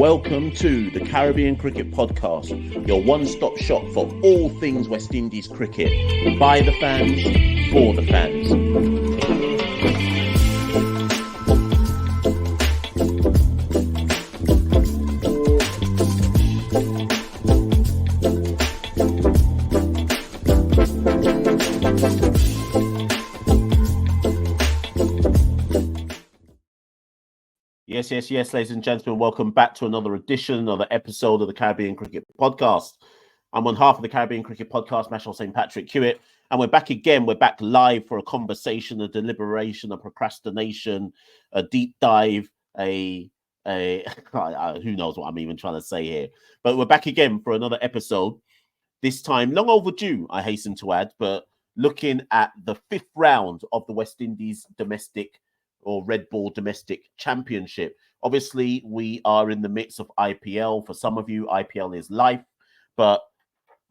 Welcome to the Caribbean Cricket Podcast, your one-stop shop for all things West Indies cricket. By the fans, for the fans. Yes, ladies and gentlemen, welcome back to another edition, another episode of the Caribbean Cricket Podcast. I'm on half of the Caribbean Cricket Podcast, Mashal St. Patrick Hewitt, and we're back again. We're back live for a conversation, a deliberation, a procrastination, a deep dive, who knows what I'm even trying to say here. But we're back again for another episode, this time long overdue, I hasten to add, but looking at the fifth round of the West Indies domestic or Red Ball Domestic Championship. Obviously, we are in the midst of IPL. For some of you, IPL is life. But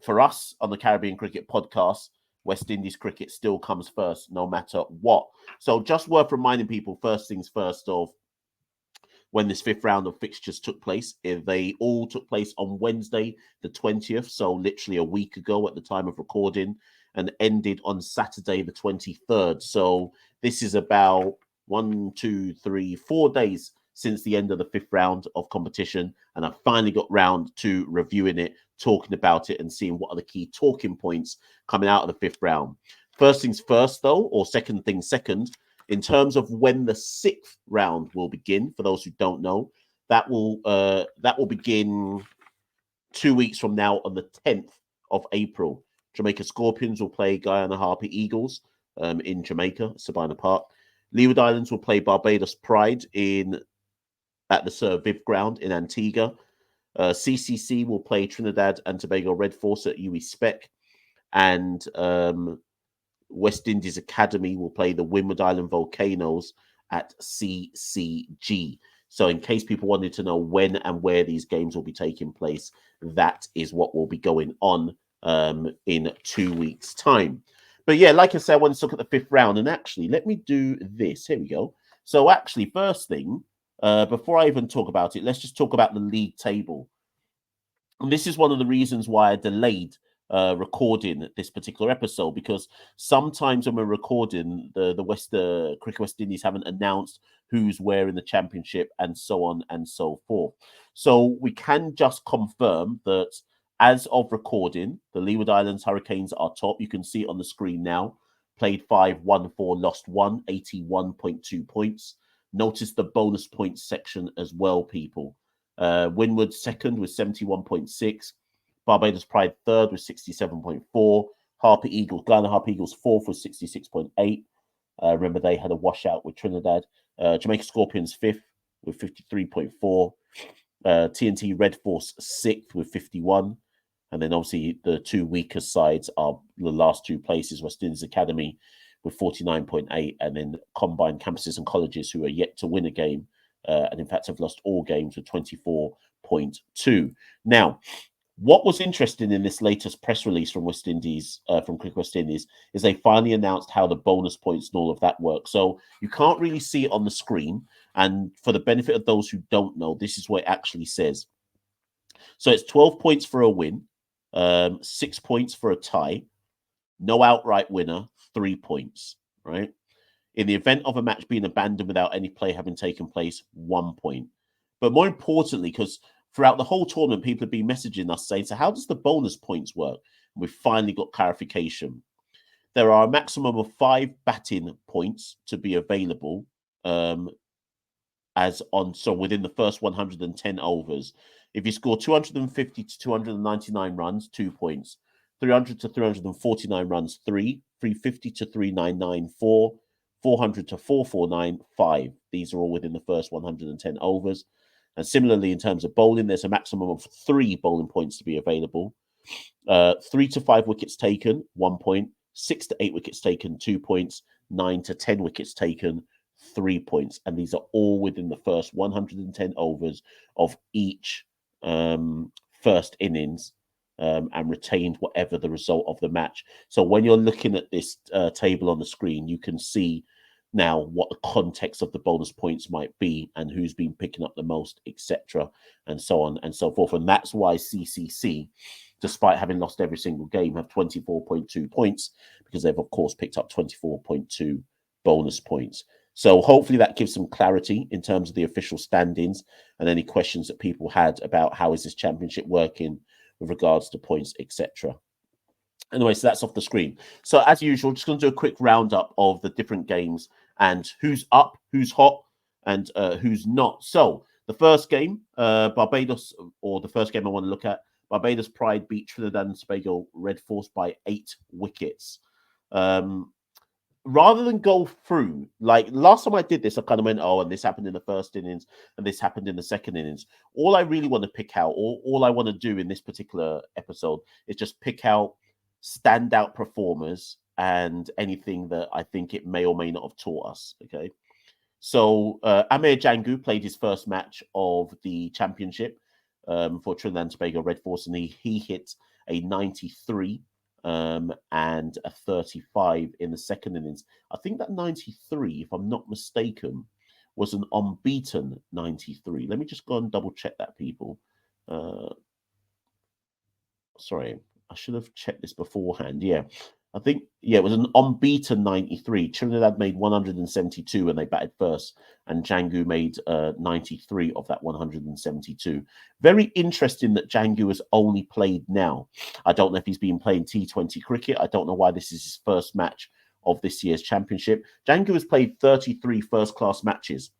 for us on the Caribbean Cricket Podcast, West Indies cricket still comes first, no matter what. So just worth reminding people, first things first, of when this fifth round of fixtures took place. They all took place on Wednesday, the 20th, so literally a week ago at the time of recording, and ended on Saturday, the 23rd. So this is about 4 days since the end of the fifth round of competition, and I finally got round to reviewing it, talking about it, and seeing what are the key talking points coming out of the fifth round. First things first, though, or second things second, in terms of when the sixth round will begin, for those who don't know, that will begin 2 weeks from now on the 10th of April. Jamaica Scorpions will play Guyana Harper Eagles in Jamaica, Sabina Park. Leeward Islands will play Barbados Pride at the Sir Viv Ground in Antigua. CCC will play Trinidad and Tobago Red Force at UE Spec. And West Indies Academy will play the Windward Island Volcanoes at CCG. So in case people wanted to know when and where these games will be taking place, that is what will be going on in 2 weeks' time. But yeah, like I said, I want to look at the fifth round. And actually, let me do this. Here we go. So actually, first thing, before I even talk about it, let's just talk about the league table. And this is one of the reasons why I delayed recording this particular episode, because sometimes when we're recording, the Cricket West Indies haven't announced who's where in the championship and so on and so forth. So we can just confirm that as of recording, the Leeward Islands Hurricanes are top. You can see it on the screen now. Played 5, won 4, lost 1, 81.2 points. Notice the bonus points section as well, people. Windward second with 71.6. Barbados Pride third with 67.4. Guyana Harper Eagles fourth with 66.8. Remember, they had a washout with Trinidad. Jamaica Scorpions fifth with 53.4. TNT Red Force sixth with 51. And then obviously the two weaker sides are the last two places, West Indies Academy with 49.8, and then combined campuses and colleges who are yet to win a game, and in fact have lost all games with 24.2. Now, what was interesting in this latest press release from West Indies, from Cricket West Indies, is they finally announced how the bonus points and all of that work. So you can't really see it on the screen. And for the benefit of those who don't know, this is what it actually says. So it's 12 points for a win, 6 points for a tie, no outright winner, 3 points, right? In the event of a match being abandoned without any play having taken place, 1 point. But more importantly, because throughout the whole tournament, people have been messaging us saying, so how does the bonus points work? And we've finally got clarification. There are a maximum of 5 batting points to be available so within the first 110 overs. If you score 250 to 299 runs, 2 points. 300 to 349 runs, 3. 350 to 399, 4. 400 to 449, 5. These are all within the first 110 overs. And similarly, in terms of bowling, there's a maximum of 3 bowling points to be available. 3 to 5 wickets taken, 1 point. 6 to 8 wickets taken, 2 points. 9 to 10 wickets taken, 3 points. And these are all within the first 110 overs of each first innings, and retained whatever the result of the match. So when you're looking at this table on the screen, you can see now what the context of the bonus points might be and who's been picking up the most, etc., and so on and so forth. And that's why CCC, despite having lost every single game, have 24.2 points, because they've, of course, picked up 24.2 bonus points. So hopefully that gives some clarity in terms of the official standings and any questions that people had about how is this championship working with regards to points, etc. Anyway, so that's off the screen. So as usual, just going to do a quick roundup of the different games and who's up, who's hot, and who's not. So the first game, Barbados, or the first game I want to look at, Barbados Pride beat Trinidad and Tobago Red Force by 8 wickets. Rather than go through, like last time I did this, I kind of went, oh, and this happened in the first innings and this happened in the second innings. All I really want to pick out, or all I want to do in this particular episode is just pick out standout performers and anything that I think it may or may not have taught us. Okay. So Amir Jangu played his first match of the championship for Trinidad and Tobago Red Force, and he hit a 93 and a 35 in the second innings. I think that 93, if I'm not mistaken, was an unbeaten 93. Let me just go and double check that, people. Sorry, I should have checked this beforehand. Yeah, I think, yeah, it was an unbeaten 93. Trinidad made 172 when they batted first, and Jangu made 93 of that 172. Very interesting that Jangu has only played now. I don't know if he's been playing T20 cricket. I don't know why this is his first match of this year's championship. Jangu has played 33 first-class matches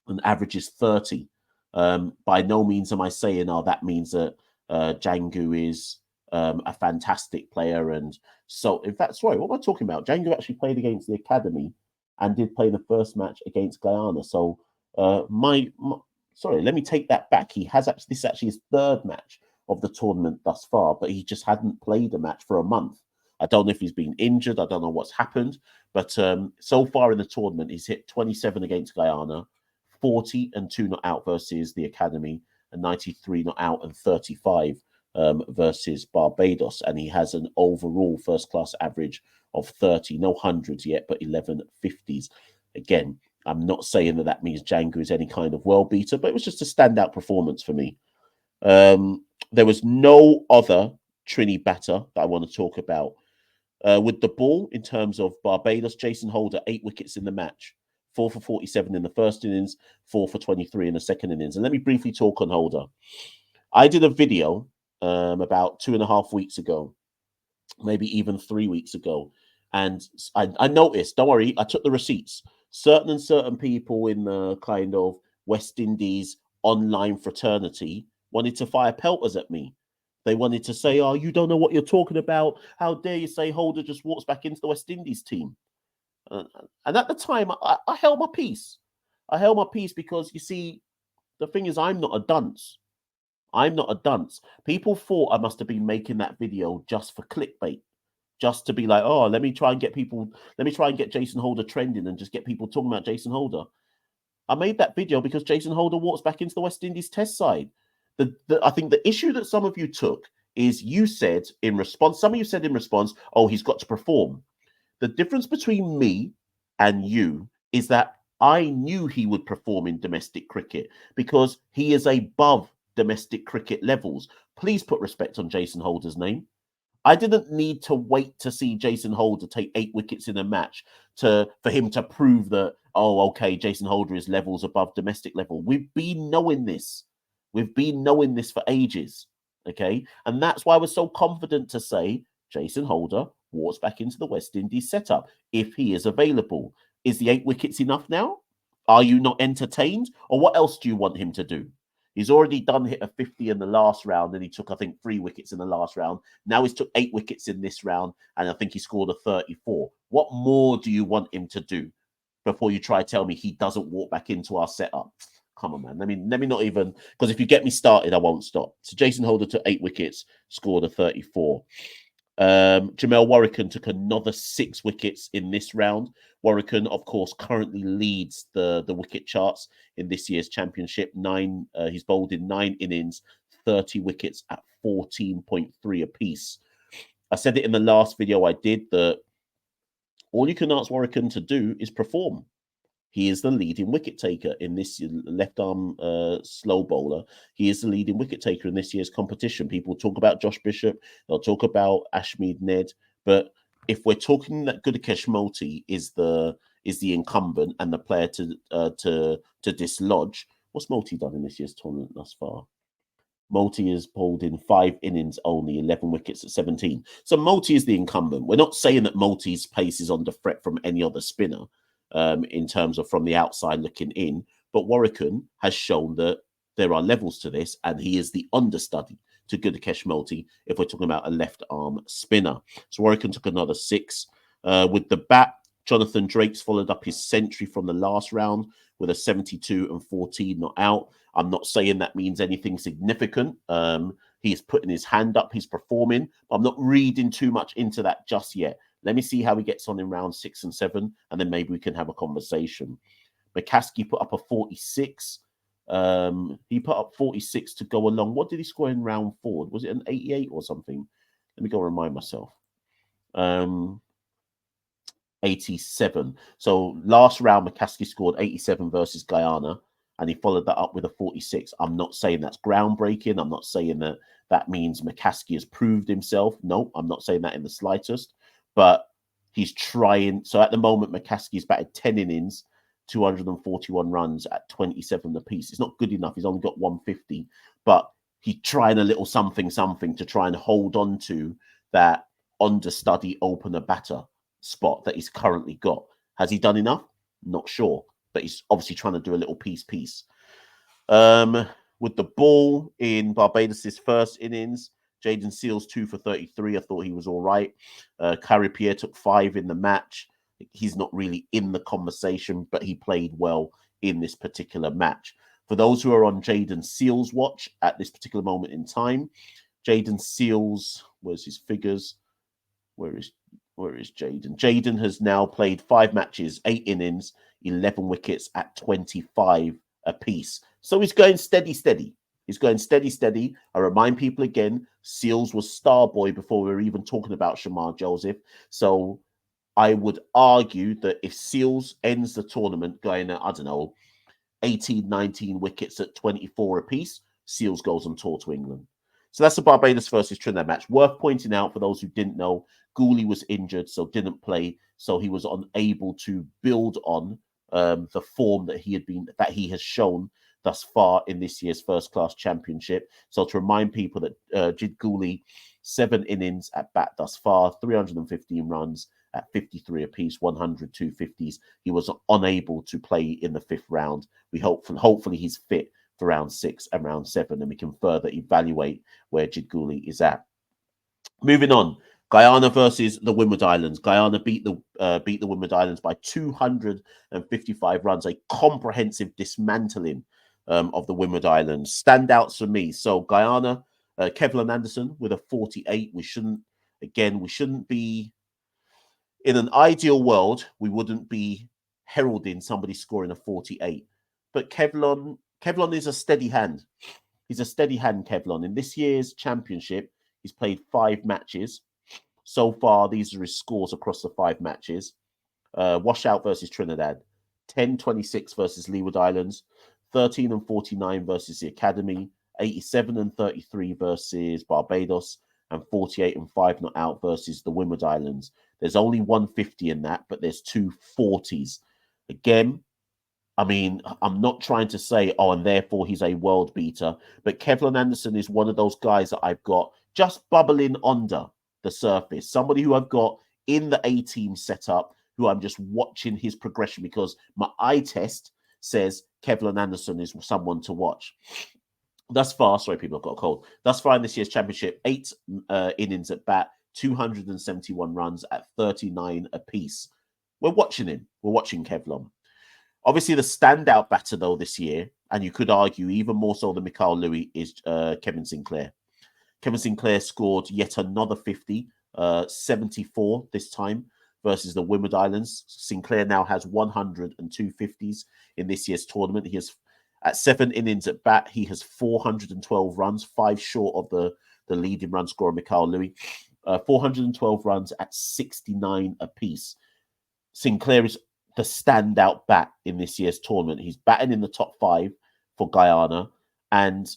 and averages 30. By no means am I saying, oh, that means that Jangu is a fantastic player. And so, in fact, sorry, what am I talking about? Jangu actually played against the academy and did play the first match against Guyana. So, sorry, let me take that back. He has actually, this is actually his third match of the tournament thus far, but he just hadn't played a match for a month. I don't know if he's been injured. I don't know what's happened. But so far in the tournament, he's hit 27 against Guyana, 40 and 2 not out versus the academy, and 93 not out and 35 versus Barbados. And he has an overall first class average of 30, no hundreds yet, but 11 50s. Again, I'm not saying that that means Jangu is any kind of world beater, but it was just a standout performance for me. There was no other Trini batter that I want to talk about. With the ball, in terms of Barbados, Jason Holder, 8 wickets in the match. 4 for 47 in the first innings, 4 for 23 in the second innings. And let me briefly talk on Holder. I did a video about 2.5 weeks ago, maybe even 3 weeks ago. And I noticed, don't worry, I took the receipts. Certain people in the kind of West Indies online fraternity wanted to fire pelters at me. They wanted to say, oh, you don't know what you're talking about. How dare you say Holder just walks back into the West Indies team? And at the time, I held my peace. I held my peace because, you see, the thing is, I'm not a dunce. I'm not a dunce. People thought I must have been making that video just for clickbait, just to be like, oh, let me try and get Jason Holder trending and just get people talking about Jason Holder. I made that video because Jason Holder walks back into the West Indies test side. I think the issue that some of you took is you said in response, some of you said in response, oh, he's got to perform. The difference between me and you is that I knew he would perform in domestic cricket because he is above domestic cricket levels. Please put respect on Jason Holder's name. I didn't need to wait to see Jason Holder take 8 wickets in a match for him to prove that, oh, okay, Jason Holder is levels above domestic level. We've been knowing this. We've been knowing this for ages. Okay. And that's why I was so confident to say Jason Holder walks back into the West Indies setup if he is available. Is the 8 wickets enough now? Are you not entertained? Or what else do you want him to do? He's already hit a 50 in the last round, and he took, I think, 3 wickets in the last round. Now he's took 8 wickets in this round, and I think he scored a 34. What more do you want him to do before you try to tell me he doesn't walk back into our setup? Come on, man. Let me not even, because if you get me started, I won't stop. So Jason Holder took 8 wickets, scored a 34. Jamel Warrican took another 6 wickets in this round. Warrican, of course, currently leads the wicket charts in this year's championship. He's bowled in 9 innings, 30 wickets at 14.3 apiece. I said it in the last video I did that All you can ask Warwickon to do is perform. He is the leading wicket taker in this left arm slow bowler. He is the leading wicket taker in this year's competition. People talk about Josh Bishop, they'll talk about Ashmead Ned, but if we're talking that Gudakesh Motie is the incumbent and the player to dislodge, what's Motie done in this year's tournament thus far? Motie has pulled in 5 innings only, 11 wickets at 17. So Motie is the incumbent. We're not saying that Motie's pace is under threat from any other spinner. In terms of from the outside looking in. But Warwickon has shown that there are levels to this, and he is the understudy to Gudakesh Motie if we're talking about a left arm spinner. So Warwickon took another 6. With the bat, Jonathan Drakes followed up his century from the last round with a 72 and 14 not out. I'm not saying that means anything significant. He's putting his hand up, he's performing. But I'm not reading too much into that just yet. Let me see how he gets on in round 6 and 7, and then maybe we can have a conversation. McCaskey put up a 46. He put up 46 to go along. What did he score in round 4? Was it an 88 or something? Let me go remind myself. 87. So last round, McCaskey scored 87 versus Guyana, and he followed that up with a 46. I'm not saying that's groundbreaking. I'm not saying that means McCaskey has proved himself. No, I'm not saying that in the slightest. But he's trying. So at the moment, McCaskey's batted 10 innings, 241 runs at 27 apiece. It's not good enough. He's only got 150. But he's trying a little something to try and hold on to that understudy opener batter spot that he's currently got. Has he done enough? Not sure. But he's obviously trying to do a little piece. With the ball in Barbados' first innings, Jayden Seales 2 for 33. I thought he was all right. Kari Pierre took 5 in the match. He's not really in the conversation, but he played well in this particular match. For those who are on Jayden Seales' watch at this particular moment in time, Jayden Seales, where's his figures? Where is Jayden? Jayden has now played 5 matches, 8 innings, 11 wickets at 25 apiece. So he's going steady. He's going steady. I remind people again, Seales was star boy before we were even talking about Shamar Joseph. So I would argue that if Seales ends the tournament going at, 18, 19 wickets at 24 apiece, Seales goes on tour to England. So that's the Barbados versus Trinidad match. Worth pointing out for those who didn't know, Gooley was injured, so didn't play. So he was unable to build on the form that he has shown thus far in this year's first-class championship. So to remind people that Jid Gooley, 7 innings at bat thus far, 315 runs at 53 apiece, 100 250s. He was unable to play in the 5th round. We hopefully he's fit for round 6 and round 7, and we can further evaluate where Jid Gooley is at. Moving on, Guyana versus the Windward Islands. Guyana beat the Windward Islands by 255 runs, a comprehensive dismantling of the Windward Islands. Standouts for me. So Guyana, Kevlin Anderson with a 48. We shouldn't be, in an ideal world, we wouldn't be heralding somebody scoring a 48. But Kevlon is a steady hand. He's a steady hand, Kevlon. In this year's championship, he's played 5 matches. So far, these are his scores across the 5 matches. Washout versus Trinidad, 10-26 versus Leeward Islands, 13 and 49 versus the Academy, 87 and 33 versus Barbados, and 48 and 5 not out versus the Windward Islands. There's only 150 in that, but there's 2 40s. Again, I mean, I'm not trying to say, and therefore he's a world beater, but Kevlin Anderson is one of those guys that I've got just bubbling under the surface. Somebody who I've got in the A-team setup, who I'm just watching his progression because my eye test says Kevlin Anderson is someone to watch. Thus far, sorry, people, I've got a cold. Thus far in this year's championship, 8 innings at bat, 271 runs at 39 apiece. We're watching him. We're watching Kevlon. Obviously, the standout batter, though, this year, and you could argue even more so than Mikael Louis, is Kevin Sinclair. Kevin Sinclair scored yet another 50, 74 this time versus the Windward Islands. Sinclair now has 102 50s in this year's tournament. He has, at 7 innings at bat, he has 412 runs, 5 short of the leading run scorer, Mikael Louis. 412 runs at 69 apiece. Sinclair is the standout bat in this year's tournament. He's batting in the top 5 for Guyana. And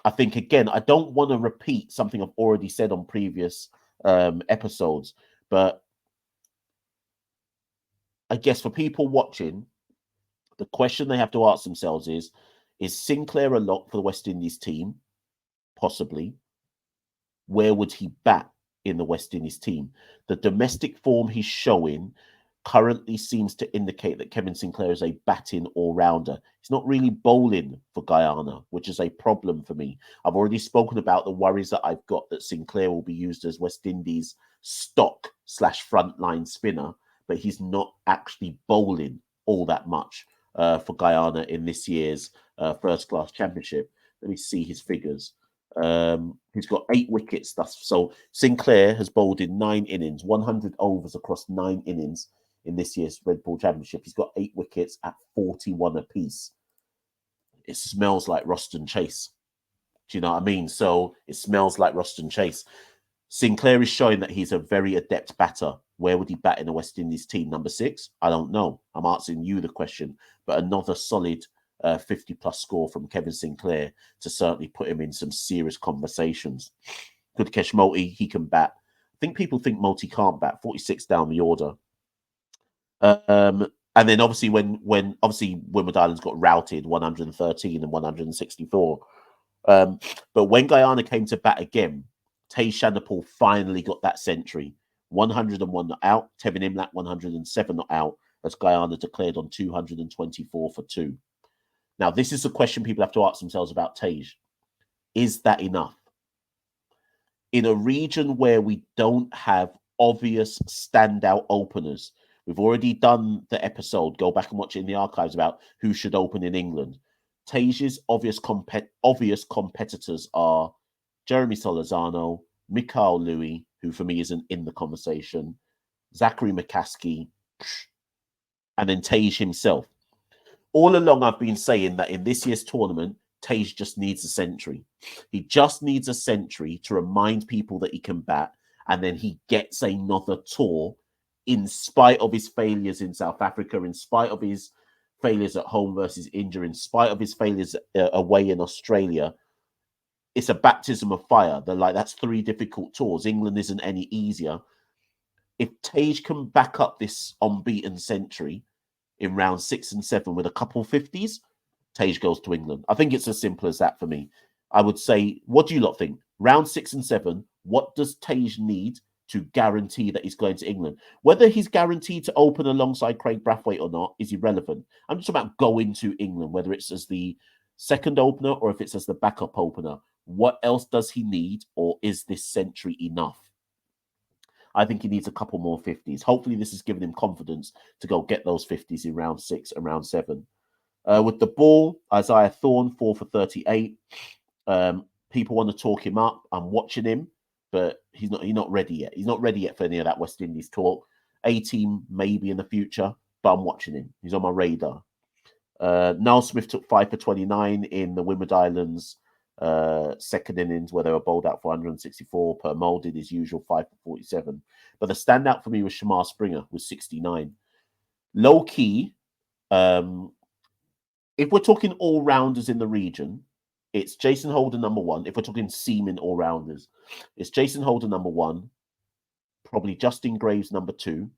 I think, again, I don't want to repeat something I've already said on previous episodes, but I guess for people watching, the question they have to ask themselves is Sinclair a lock for the West Indies team? Possibly. Where would he bat in the West Indies team? The domestic form he's showing currently seems to indicate that Kevin Sinclair is a batting all-rounder. He's not really bowling for Guyana, which is a problem for me. I've already spoken about the worries that I've got that Sinclair will be used as West Indies stock/frontline spinner, but he's not actually bowling all that much for Guyana in this year's first-class championship. Let me see his figures. He's got 8 wickets. So Sinclair has bowled in 9 innings, 100 overs across 9 innings in this year's Red Bull Championship. He's got 8 wickets at 41 apiece. It smells like Roston Chase. Do you know what I mean? So it smells like Roston Chase. Sinclair is showing that he's a very adept batter. Where would he bat in the West Indies team? Number 6? I don't know. I'm asking you the question. But another solid 50-plus score from Kevin Sinclair to certainly put him in some serious conversations. Gukesh Motie, he can bat. I think people think Motie can't bat. 46 down the order. And then obviously when Windward Islands got routed 113 and 164. But when Guyana came to bat again, Tej Chanderpaul finally got that century. 101 not out. Tevin Imlach 107 not out as Guyana declared on 224 for 2. Now, this is the question people have to ask themselves about Tej. Is that enough? In a region where we don't have obvious standout openers, we've already done the episode, go back and watch it in the archives, about who should open in England. Tej's obvious competitors are Jeremy Solozano, Mikhail Louis, who for me isn't in the conversation, Zachary McCaskey, and then Tej himself. All along, I've been saying that in this year's tournament, Tej just needs a century. He just needs a century to remind people that he can bat, and then he gets another tour in spite of his failures in South Africa, in spite of his failures at home versus India, in spite of his failures away in Australia. It's a baptism of fire. They're like, that's 3 difficult tours. England isn't any easier. If Tej can back up this unbeaten century in round 6 and 7 with a couple 50s, Tej goes to England. I think it's as simple as that for me. I would say, what do you lot think? Round 6 and 7, what does Tej need to guarantee that he's going to England? Whether he's guaranteed to open alongside Craig Brathwaite or not is irrelevant. I'm just about going to England, whether it's as the second opener or if it's as the backup opener. What else does he need, or is this century enough? I think he needs a couple more 50s. Hopefully this has given him confidence to go get those 50s in round 6 and round 7. With the ball, Isaiah Thorne, 4 for 38. People want to talk him up. I'm watching him, but he's not ready yet. He's not ready yet for any of that West Indies talk. A-team maybe in the future, but I'm watching him. He's on my radar. Niall Smith took 5 for 29 in the Windward Islands second innings, where they were bowled out for 164. Permaul did his usual 5 for 47. But the standout for me was Shamar Springer with 69. Low key, if we're talking all-rounders in the region, it's Jason Holder number 1. If we're talking seaming all-rounders, it's Jason Holder number 1, probably Justin Graves number 2,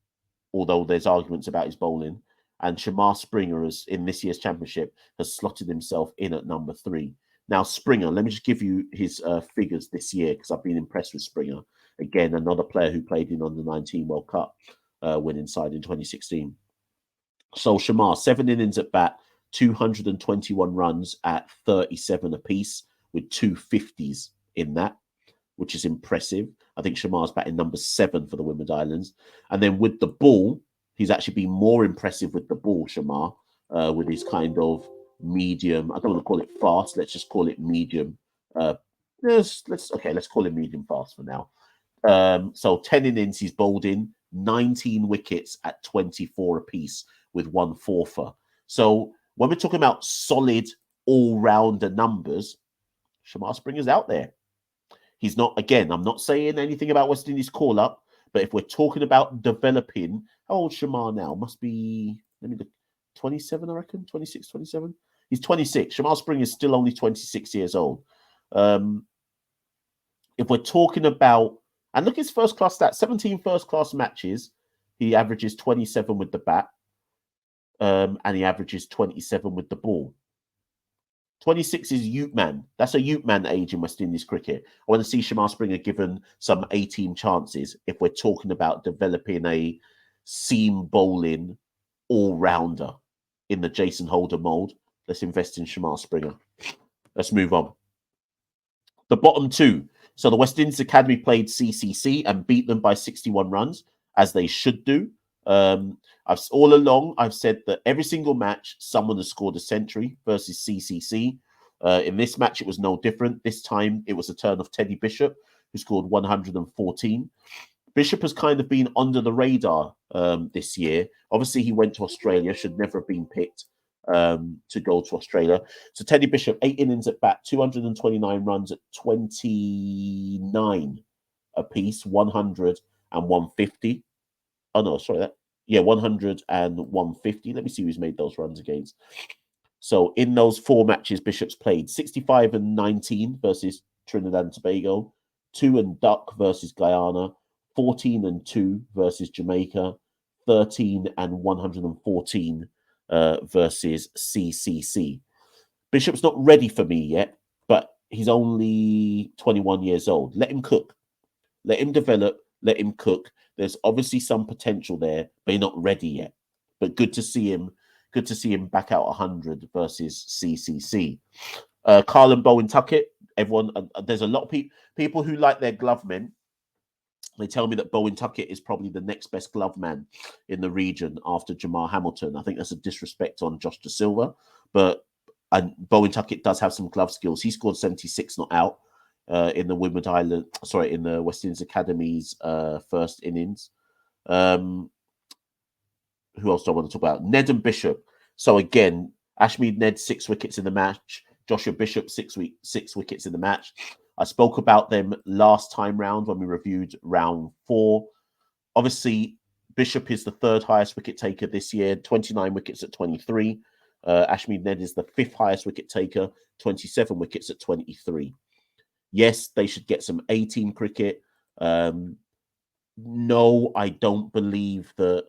although there's arguments about his bowling, and Shamar Springer, as in this year's championship, has slotted himself in at number 3. Now, Springer, let me just give you his figures this year, because I've been impressed with Springer. Again, another player who played in on the 19 World Cup winning side in 2016. So Shamar, 7 innings at bat, 221 runs at 37 apiece, with 2 50s in that, which is impressive. I think Shamar's batting number 7 for the Windward Islands. And then with the ball, he's actually been more impressive with the ball, Shamar, with his kind of medium. I don't want to call it fast. Let's just call it medium. Let's call it medium fast for now. So 10 innings he's bowled in, 19 wickets at 24 apiece with 1 fourfer. So when we're talking about solid all-rounder numbers, Shamar Springer's out there. He's not, again, I'm not saying anything about West Indies call-up, But if we're talking about developing, how old Shamar now? Must be, let me look, 27, I reckon, 26, 27. He's 26. Shamar Spring is still only 26 years old. If we're talking about, and look at his first class stats, 17 first class matches, he averages 27 with the bat, and he averages 27 with the ball. 26 is Ute man. That's a Ute man age in West Indies cricket. I want to see Shamar Springer given some 18 chances if we're talking about developing a seam bowling all-rounder in the Jason Holder mold. Let's invest in Shamar Springer. Let's move on. The bottom two. So the West Indies Academy played CCC and beat them by 61 runs, as they should do. All along, I've said that every single match, someone has scored a century versus CCC. In this match, it was no different. This time, it was a turn of Teddy Bishop, who scored 114. Bishop has kind of been under the radar this year. Obviously, he went to Australia, should never have been picked to go to Australia. So Teddy Bishop, 8 innings at bat, 229 runs at 29 apiece, 100 and 150. Oh, no, sorry, 100 and 150. Let me see who's made those runs against. So in those 4 matches, Bishop's played 65 and 19 versus Trinidad and Tobago, 2 and Duck versus Guyana, 14 and 2 versus Jamaica, 13 and 114 versus CCC. Bishop's not ready for me yet, but he's only 21 years old. Let him cook. Let him develop. Let him cook. There's obviously some potential there, but he's not ready yet. But good to see him. Good to see him back out 100 versus CCC. Carlin Bowen Tuckett. Everyone, there's a lot of people who like their glove men. They tell me that Bowen Tuckett is probably the next best glove man in the region after Jamar Hamilton. I think that's a disrespect on Josh Da Silva, but Bowen Tuckett does have some glove skills. He scored 76 not out in the in the West Indies Academy's first innings. Who else do I want to talk about? Ned and Bishop. So again, Ashmead Ned 6 wickets in the match. Joshua Bishop 6 wickets in the match. I spoke about them last time round when we reviewed round 4. Obviously, Bishop is the 3rd highest wicket taker this year, 29 wickets at 23. Ashmead Ned is the 5th highest wicket taker, 27 wickets at 23. Yes, they should get some 18 cricket. No, I don't believe that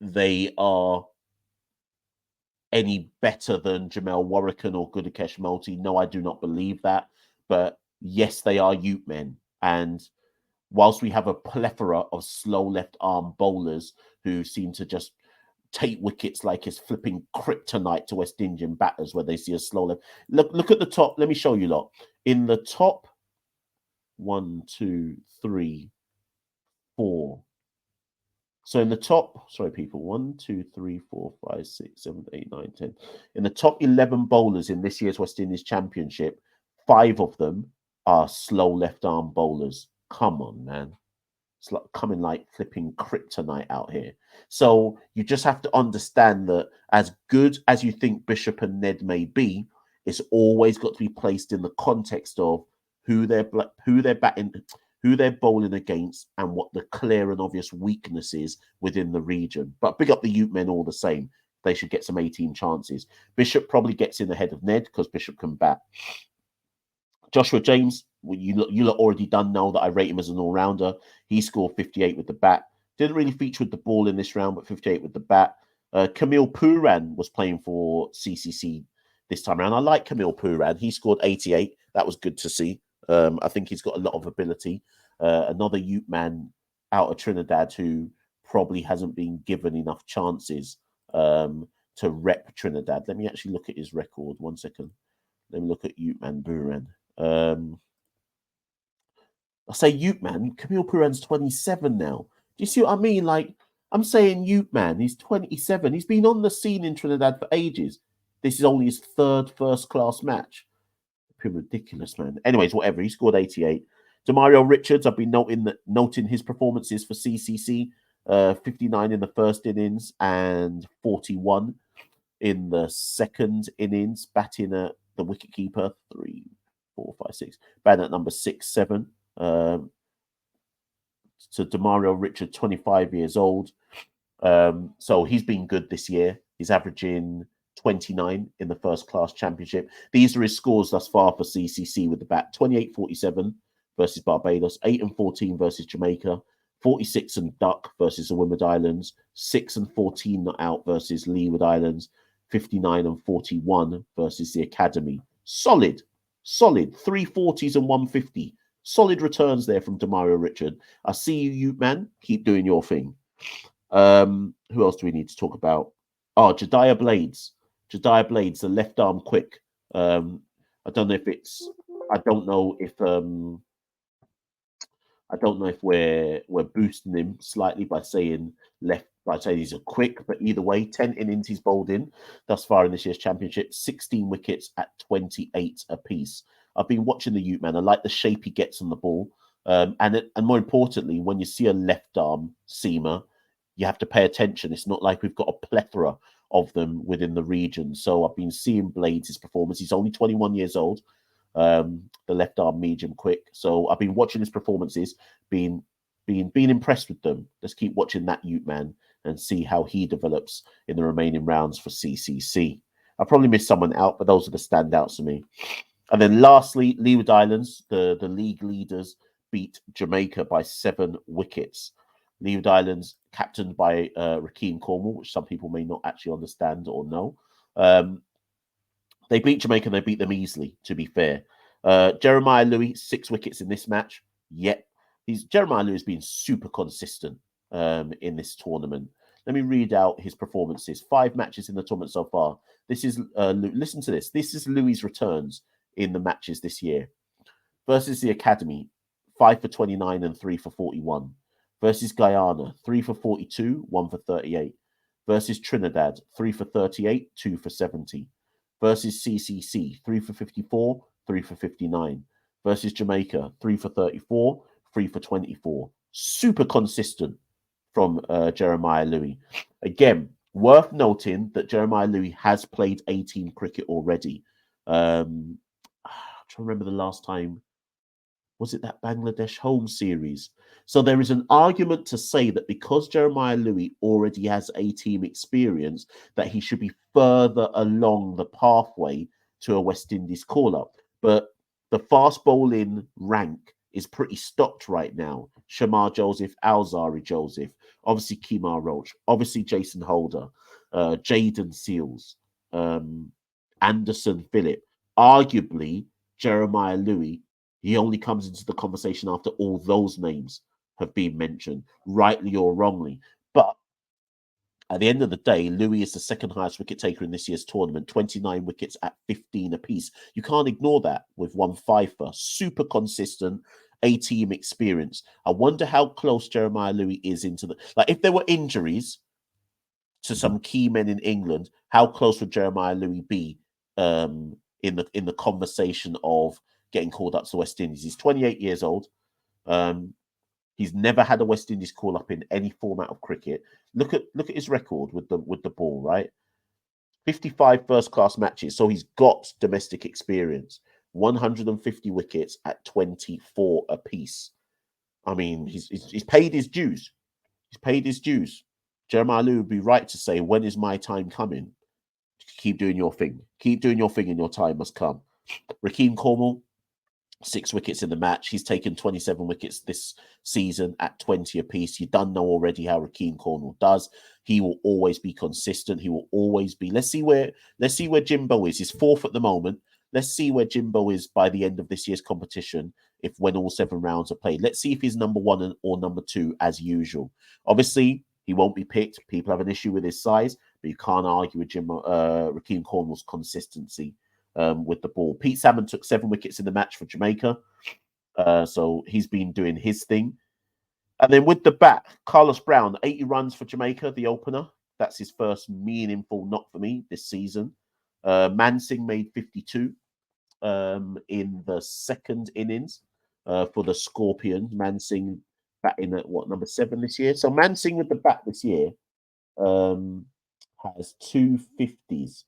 they are any better than Jamel Warrican or Gudakesh Moulty. No, I do not believe that. But yes, they are Ute men. And whilst we have a plethora of slow left arm bowlers who seem to just take wickets like it's flipping kryptonite to West Indian batters where they see a slow left. Look at the top. Let me show you lot. In the top 1, 2, 3, 4. So in the top, 1, 2, 3, 4, 5, 6, 7, 8, 9, 10. In the top 11 bowlers in this year's West Indies Championship, 5 of them are slow left arm bowlers. Come on, man. It's like coming like flipping kryptonite out here. So you just have to understand that as good as you think Bishop and Ned may be, it's always got to be placed in the context of who they're batting, who they're bowling against, and what the clear and obvious weakness is within the region. But big up the Ute men all the same. They should get some 18 chances. Bishop probably gets in ahead of Ned because Bishop can bat. Joshua James, you lot already done know that I rate him as an all-rounder. He scored 58 with the bat. Didn't really feature with the ball in this round, but 58 with the bat. Camille Pooran was playing for CCC this time around. I like Camille Pooran. He scored 88. That was good to see. I think he's got a lot of ability. Another Ute man out of Trinidad who probably hasn't been given enough chances to rep Trinidad. Let me actually look at his record. 1 second. Let me look at Ute man Pooran. I say Ute man, Camille Pooran's 27 now. Do you see what I mean? Like, I'm saying Ute man, he's 27. He's been on the scene in Trinidad for ages. This is only his 3rd first-class match. Pretty ridiculous, man. Anyways, whatever. He scored 88. Demario Richards, I've been noting his performances for CCC. 59 in the first innings and 41 in the second innings, batting at the wicketkeeper, 3, 4, 5, 6. Batting at number 6, 7. to Demario Richard, 25 years old. So he's been good this year. He's averaging 29 in the first class championship. These are his scores thus far for CCC with the bat: 28-47 versus Barbados, 8-14 versus Jamaica, 46 and duck versus the Windward Islands, 6-14 not out versus Leeward Islands, 59-41 versus the Academy. Solid 340s and 150. Solid returns there from Demario Richard. I see you, man. Keep doing your thing. Who else do we need to talk about? Oh, Jediah Blades. Jediah Blades, the left arm quick. I don't know if we're boosting him slightly by saying he's a quick, but either way, 10 innings he's bowled in thus far in this year's championship, 16 wickets at 28 apiece. I've been watching the Ute, man. I like the shape he gets on the ball. And more importantly, when you see a left arm seamer, you have to pay attention. It's not like we've got a plethora of them within the region. So I've been seeing Blades' performance. He's only 21 years old, the left arm medium quick. So I've been watching his performances, being impressed with them. Let's keep watching that Ute man and see how he develops in the remaining rounds for CCC. I probably missed someone out, but those are the standouts for me. And then lastly, Leeward Islands, the league leaders, beat Jamaica by 7 wickets. Leeward Islands, captained by Rakeem Cornwall, which some people may not actually understand or know. They beat Jamaica and they beat them easily, to be fair. Jeremiah Louis, 6 wickets in this match. Yet, Jeremiah Louis has been super consistent in this tournament. Let me read out his performances. 5 matches in the tournament so far. This is, listen to this. This is Louis' returns in the matches this year. Versus the Academy, 5 for 29 and 3 for 41. Versus Guyana, 3 for 42, 1 for 38. Versus Trinidad, 3 for 38, 2 for 70. Versus CCC, 3 for 54, 3 for 59. Versus Jamaica, 3 for 34, 3 for 24. Super consistent from Jeremiah Louis. Again, worth noting that Jeremiah Louis has played 18 cricket already. I'm trying to remember the last time. Was it that Bangladesh home series? So there is an argument to say that because Jeremiah Louis already has A-team experience, that he should be further along the pathway to a West Indies call-up. But the fast bowling rank is pretty stocked right now. Shamar Joseph, Alzari Joseph, obviously Kemar Roach, obviously Jason Holder, Jaden Seals, Anderson Phillip. Arguably, Jeremiah Louis, he only comes into the conversation after all those names have been mentioned, rightly or wrongly. But at the end of the day, Louis is the second highest wicket taker in this year's tournament, 29 wickets at 15 apiece. You can't ignore that with 1 fifer. Super consistent A-team experience. I wonder how close Jeremiah Louis is into the... Like, if there were injuries to some key men in England, how close would Jeremiah Louis be in the conversation of getting called up to West Indies? He's 28 years old. He's never had a West Indies call up in any format of cricket. Look at his record with the ball, right? 55 first class matches, so he's got domestic experience. 150 wickets at 24 apiece. I mean, he's paid his dues. He's paid his dues. Jeremiah Louis would be right to say, when is my time coming? Keep doing your thing. Keep doing your thing and your time must come. Rakeem Cornwall, 6 wickets in the match. He's taken 27 wickets this season at 20 apiece. You done know already how Rakeem Cornwall does. He will always be consistent. He will always be. Let's see where Jimbo is. He's 4th at the moment. Let's see where Jimbo is by the end of this year's competition, when all 7 rounds are played. Let's see if he's number 1 or number 2 as usual. Obviously, he won't be picked. People have an issue with his size, but you can't argue with Rakeem Cornwall's consistency with the ball. Pete Salmon took 7 wickets in the match for Jamaica. So he's been doing his thing. And then with the bat, Carlos Brown, 80 runs for Jamaica, the opener. That's his first meaningful knock for me this season. Mansingh made 52 in the second innings for the Scorpions. Mansingh batting at number 7 this year. So Mansingh with the bat this year has 2 50s. He's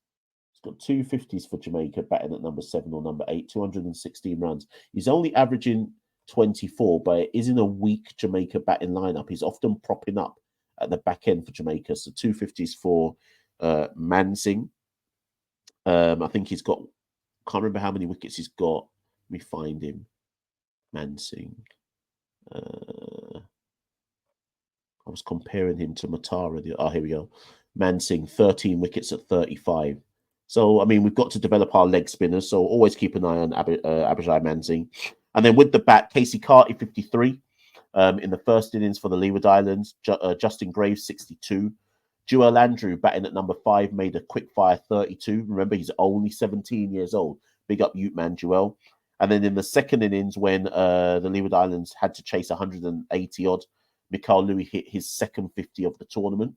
got 2 50s for Jamaica, batting at number 7 or number 8, 216 runs. He's only averaging 24, but it is in a weak Jamaica batting lineup. He's often propping up at the back end for Jamaica. So 250s for Mansing. I think he's got, can't remember how many wickets he's got. Let me find him. Mansing. I was comparing him to Matara. Here we go. Mansing, 13 wickets at 35. So, I mean, we've got to develop our leg spinners. So always keep an eye on Abhijit Mansing. And then with the bat, Casey Carty, 53 in the first innings for the Leeward Islands. Justin Graves, 62. Joel Andrew, batting at number 5, made a quick fire 32. Remember, he's only 17 years old. Big up Ute man, Joel. And then in the second innings, when the Leeward Islands had to chase 180 odd, Mikael Louis hit his second 50 of the tournament.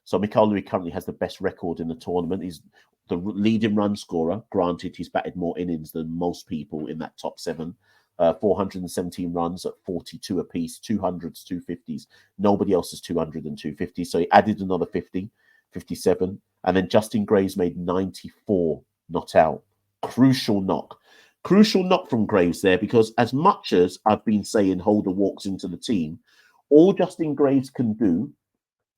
So Mikael Louis currently has the best record in the tournament. He's the leading run scorer. Granted, he's batted more innings than most people in that top 7. 417 runs at 42 apiece, 200s, 250s. Nobody else has 200 and 250. So he added another 50, 57. And then Justin Graves made 94 not out. Crucial knock. Crucial knock from Graves there, because as much as I've been saying Holder walks into the team, all Justin Graves can do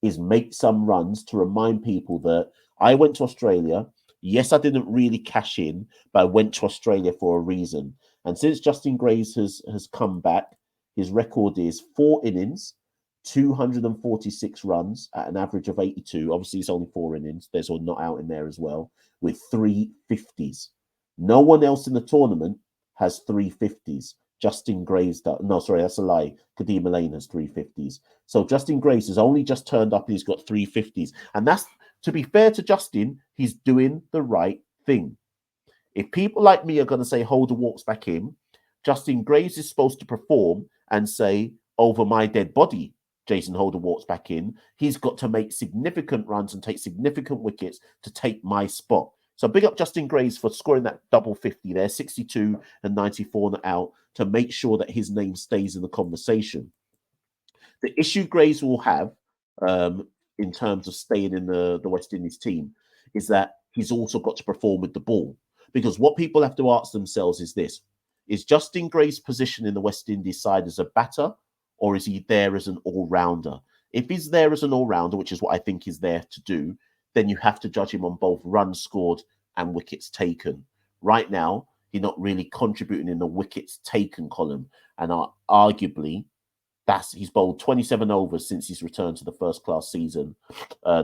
is make some runs to remind people that I went to Australia. Yes, I didn't really cash in, but I went to Australia for a reason. And since Justin Graves has come back, his record is 4 innings, 246 runs at an average of 82. Obviously, it's only 4 innings. There's a not out in there as well, with 3 50s. No one else in the tournament has 3 50s. Justin Graves does. No, sorry, that's a lie. Kadeem Lane has 3 50s. So Justin Graves has only just turned up and he's got 3 50s. And that's, to be fair to Justin, he's doing the right thing. If people like me are going to say Holder walks back in, Justin Graves is supposed to perform and say, over my dead body, Jason Holder walks back in. He's got to make significant runs and take significant wickets to take my spot. So big up Justin Graves for scoring that double 50 there, 62 and 94 not out, to make sure that his name stays in the conversation. The issue Graves will have in terms of staying in the West Indies team is that he's also got to perform with the ball. Because what people have to ask themselves is this: is Justin Graves' position in the West Indies side as a batter, or is he there as an all-rounder? If he's there as an all-rounder, which is what I think he's there to do, then you have to judge him on both runs scored and wickets taken. Right now, he's not really contributing in the wickets taken column. And arguably, he's bowled 27 overs since he's returned to the first-class season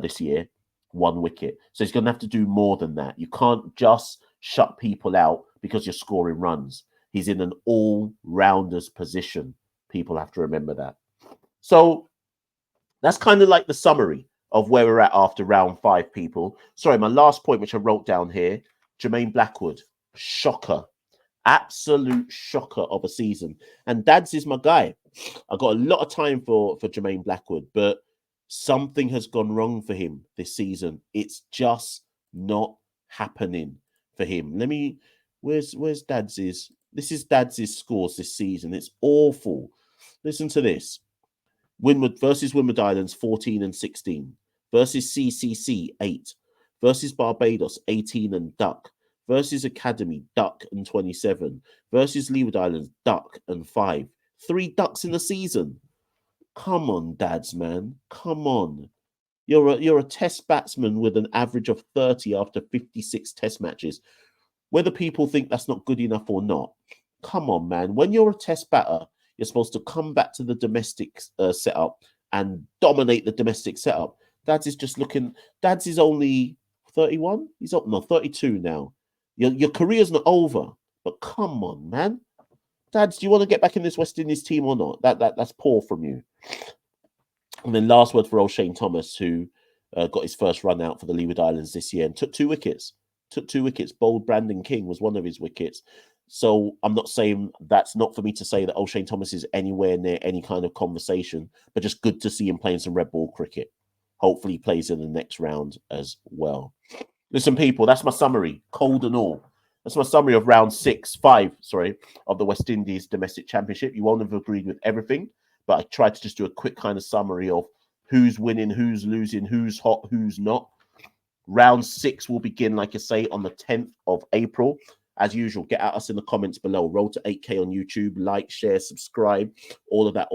this year, 1 wicket. So he's going to have to do more than that. You can't just shut people out because you're scoring runs. He's in an all-rounders position. People have to remember that. So that's kind of like the summary of where we're at after round 5, people. Sorry, my last point, which I wrote down here, Jermaine Blackwood, shocker. Absolute shocker of a season. And Dads is my guy. I got a lot of time for Jermaine Blackwood, but something has gone wrong for him this season. It's just not happening for him. Where's Dads's? This is Dads's scores this season. It's awful. Listen to this. Windward versus Windward Islands, 14 and 16. Versus CCC, 8. Versus Barbados, 18 and duck. Versus Academy, duck and 27. Versus Leeward Islands, duck and 5. 3 ducks in the season. Come on, Dads, man. Come on. You're a test batsman with an average of 30 after 56 test matches. Whether people think that's not good enough or not, come on, man. When you're a test batter, you're supposed to come back to the domestic setup and dominate the domestic setup. Dads is only 31. He's up, no, 32 now. Your career's not over, but come on, man. Dads, do you want to get back in this West Indies team or not? That's poor from you. And then last word for O'Shane Thomas, who got his first run out for the Leeward Islands this year and took 2 wickets. Bold Brandon King was one of his wickets. So I'm not saying that's not for me to say that O'Shane Thomas is anywhere near any kind of conversation, but just good to see him playing some red ball cricket. Hopefully he plays in the next round as well. Listen, people, that's my summary, cold and all. That's my summary of round 5 of the West Indies Domestic Championship. You won't have agreed with everything, but I tried to just do a quick kind of summary of who's winning, who's losing, who's hot, who's not. Round 6 will begin, like I say, on the 10th of April. as usual, get at us in the comments below. Roll to 8K on YouTube. Like, share, subscribe. All of that.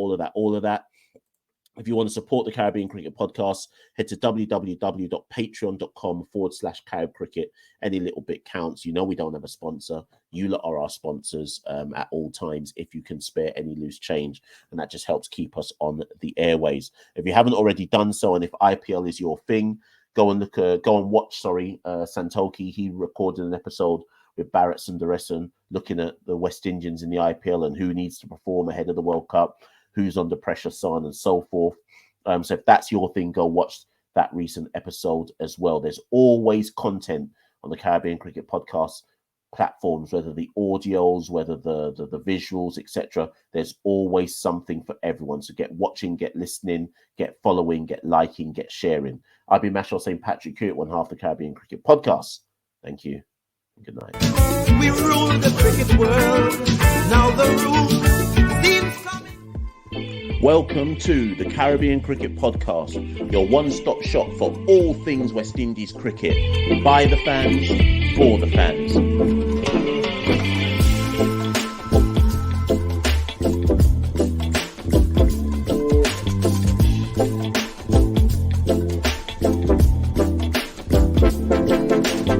If you want to support the Caribbean Cricket Podcast, head to www.patreon.com/Carib Cricket. Any little bit counts. You know we don't have a sponsor. You lot are our sponsors at all times if you can spare any loose change. And that just helps keep us on the airways. If you haven't already done so, and if IPL is your thing, go and watch Santoki. He recorded an episode with Bharat Sundaresan looking at the West Indians in the IPL and who needs to perform ahead of the World Cup, who's under pressure, so on and so forth. So if that's your thing, go watch that recent episode as well. There's always content on the Caribbean Cricket Podcast platforms, whether the audios, whether the visuals, etc. There's always something for everyone. So get watching, get listening, get following, get liking, get sharing. I've been Mashal St. Patrick Hewitt, one half the Caribbean Cricket Podcast. Thank you. Good night. We rule the cricket world. Now the rules seem coming. Welcome to the Caribbean Cricket Podcast, your one-stop shop for all things West Indies cricket. By the fans, for the fans.